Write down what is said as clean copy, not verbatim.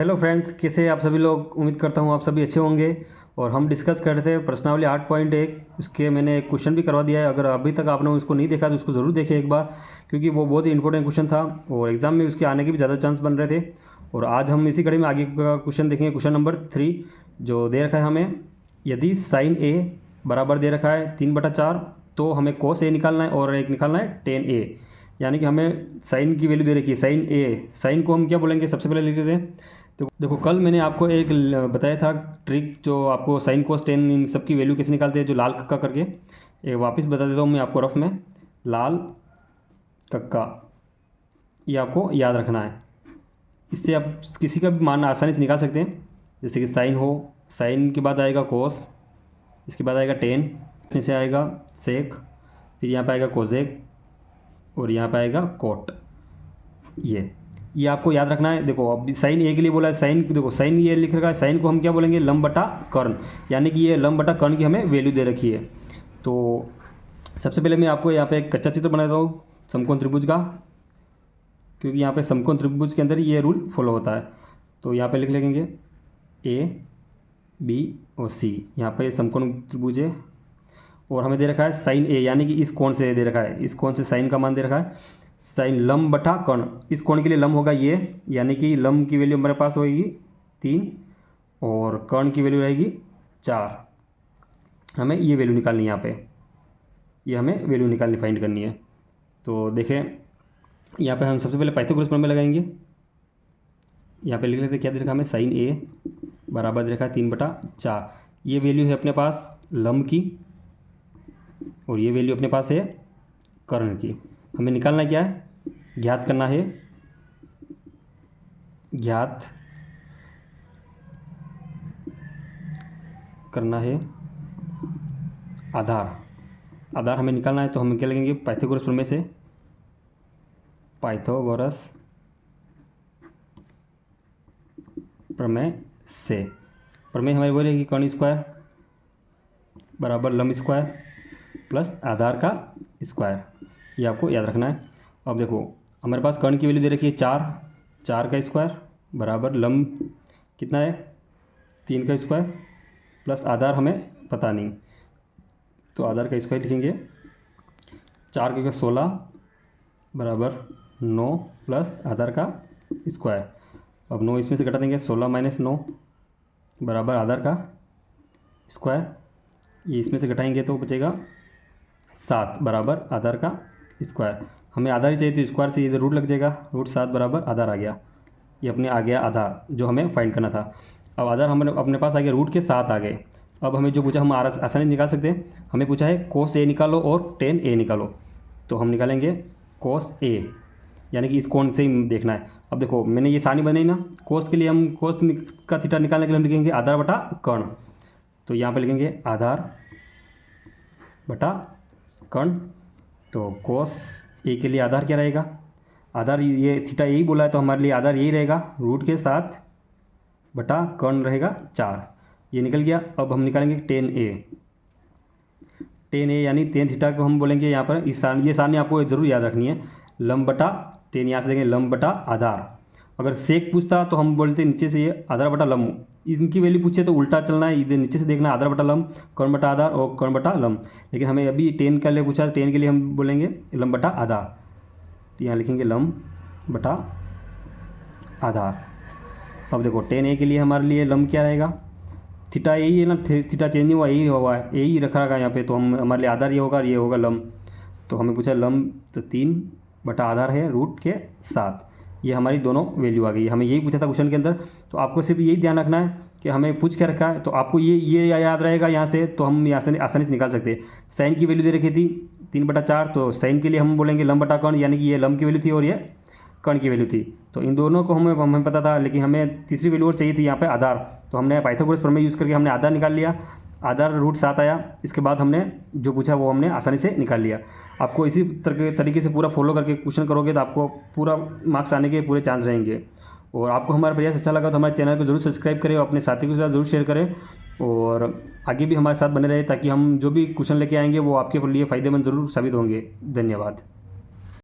Hello friends, कैसे हैं आप सभी लोग। उम्मीद करता हूँ आप सभी अच्छे होंगे। और हम डिस्कस कर रहे थे प्रश्नावली 8.1। उसके मैंने एक क्वेश्चन भी करवा दिया है। अगर अभी तक आपने उसको नहीं देखा तो उसको ज़रूर देखें एक बार, क्योंकि वो बहुत ही इंपॉर्टेंट क्वेश्चन था और एग्ज़ाम में उसके आने के भी ज़्यादा चांस बन रहे थे। और आज हम इसी कड़ी में आगे का क्वेश्चन देखेंगे। क्वेश्चन नंबर 3 जो दे रखा है हमें, यदि साइन ए बराबर दे रखा है 3/4, तो हमें कोस ए निकालना है और एक निकालना है टेन ए। यानी कि हमें साइन की वैल्यू दे रखी है, साइन ए। साइन को हम क्या बोलेंगे, सबसे पहले लिख देते हैं। तो देखो, कल मैंने आपको एक बताया था ट्रिक, जो आपको साइन कोस टेन इन सब की वैल्यू कैसे निकालते हैं, जो लाल कक्का करके। एक वापस बता देता हूँ मैं आपको रफ में। लाल कक्का, ये आपको याद रखना है। इससे आप किसी का भी मान आसानी से निकाल सकते हैं। जैसे कि साइन हो, साइन के बाद आएगा कोस, इसके बाद आएगा टेन, फिर से आएगा सेक, फिर यहाँ पे आएगा कोजेक और यहाँ पे आएगा कोट। ये आपको याद रखना है। देखो, अब साइन ए के लिए बोला है, साइन देखो साइन ये लिख रखा है, साइन को हम क्या बोलेंगे, लंब बटा कर्ण। यानी कि ये लंब बटा कर्ण की हमें वैल्यू दे रखी है। तो सबसे पहले मैं आपको यहाँ पे एक कच्चा चित्र बना देता हूँ समकोण त्रिभुज का, क्योंकि यहाँ पे समकोण त्रिभुज के अंदर ये रूल फॉलो होता है। तो यहाँ पे लिख लेंगे ए बी और सी। यहाँ पे समकोण त्रिभुज है और हमें दे रखा है साइन ए, यानी कि इस कोण से दे रखा है, इस कोण से साइन का मान दे रखा है। साइन लंब बटा कर्ण, इस कोण के लिए लंब होगा ये, यानी कि लंब की वैल्यू हमारे पास होगी 3 और कर्ण की वैल्यू रहेगी 4। हमें ये वैल्यू निकालनी है यहाँ पे, ये हमें वैल्यू निकालनी फाइंड करनी है। तो देखें, यहाँ पे हम सबसे पहले पाइथागोरस प्रमेय लगाएंगे। यहाँ पे लिख लेते क्या दे रखा हमें, साइन ए बराबर दे रखा है 3/4। ये वैल्यू है अपने पास लंब की और ये वैल्यू अपने पास है कर्ण की। हमें निकालना क्या है, ज्ञात करना है, ज्ञात करना है आधार। आधार हमें निकालना है, तो हम क्या लगेंगे, पाइथागोरस प्रमेय से। पाइथागोरस प्रमेय से प्रमेय हमारी वो रहेगी कर्ण स्क्वायर बराबर लंब स्क्वायर प्लस आधार का स्क्वायर। ये आपको याद रखना है। अब देखो, हमारे पास कर्ण की वैल्यू दे रखी है 4, 4 का स्क्वायर बराबर लंब कितना है 3 का स्क्वायर प्लस आधार हमें पता नहीं, तो आधार का स्क्वायर लिखेंगे। 4 के 16 बराबर 9 प्लस आधार का स्क्वायर। अब 9 इसमें से घटा देंगे, 16 - 9 बराबर आधार का स्क्वायर। ये इसमें से घटाएंगे तो बचेगा 7 बराबर आधार का स्क्वायर। हमें आधार ही चाहिए, तो स्क्वायर से इधर रूट लग जाएगा, √7 बराबर आधार आ गया। ये अपने आ गया आधार जो हमें फाइंड करना था। अब आधार हमें अपने पास आ गया, रूट के 7 आ गए। अब हमें जो पूछा हम आसानी से निकाल सकते हैं। हमें पूछा है कोस ए निकालो और टेन ए निकालो, तो हम निकालेंगे कोस ए, यानी कि इस कोण से ही देखना है। अब देखो, मैंने ये सारणी बनाई ना, कोस के लिए हम कोस का थीटा निकालने के लिए हम लिखेंगे आधार बटा कर्ण। तो यहाँ पर लिखेंगे आधार बटा कर्ण। तो कोस ए के लिए आधार क्या रहेगा, आधार ये थीटा यही बोला है, तो हमारे लिए आधार यही रहेगा, रूट के 7 बटा कर्ण रहेगा 4। ये निकल गया। अब हम निकालेंगे टेन ए। टेन ए यानी टेन थीटा को हम बोलेंगे यहाँ पर, ये सारणी आपको ज़रूर याद रखनी है। लंब बटा टेन, यहाँ से देखेंगे लंब बटा आधार। अगर सेक पूछता तो हम बोलते नीचे से ये आधार बटा लंब। इनकी वैल्यू पूछे तो उल्टा चलना है, इधर नीचे से देखना है आधार बटा लंब, कर्ण बटा आधार और कर्ण बटा लंब। लेकिन हमें अभी टेन के लिए पूछा, टेन के लिए हम बोलेंगे लंब बटा आधार। तो यहाँ लिखेंगे लंब बटा आधार। अब देखो, टेन ए के लिए हमारे लिए लंब क्या रहेगा, थीटा यही है ना, थीटा चेंज नहीं हुआ, यही हुआ है, यही रखा रखा यहाँ पे। तो हम हमारे लिए आधार ये होगा और ये होगा लंब। तो हमें पूछा लंब, तो 3 बटा आधार है रूट के 7। ये हमारी दोनों वैल्यू आ गई। हमें यही पूछा था क्वेश्चन के अंदर। तो आपको सिर्फ यही ध्यान रखना है कि हमें पूछ के रखा है, तो आपको ये याद रहेगा यहाँ से, तो हम यहाँ से आसानी से निकाल सकते हैं। साइन की वैल्यू दे रखी थी 3/4, तो साइन के लिए हम बोलेंगे लंब बटा कर्ण, यानी कि ये लंब की वैल्यू थी और ये कर्ण की वैल्यू थी। तो इन दोनों को हमें पता था, लेकिन हमें तीसरी वैल्यू और चाहिए थी यहाँ पे आधार। तो हमने पाइथागोरस प्रमेय यूज़ करके हमने आधार निकाल लिया। आधार √7 आया। इसके बाद हमने जो पूछा वो हमने आसानी से निकाल लिया। आपको इसी तरीके से पूरा फॉलो करके क्वेश्चन करोगे तो आपको पूरा मार्क्स आने के पूरे चांस रहेंगे। और आपको हमारा प्रयास अच्छा लगा तो हमारे चैनल को जरूर सब्सक्राइब करें और अपने साथियों के साथ जरूर शेयर करें, और आगे भी हमारे साथ बने रहे, ताकि हम जो भी क्वेश्चन लेके आएंगे वो आपके लिए फ़ायदेमंद ज़रूर साबित होंगे। धन्यवाद।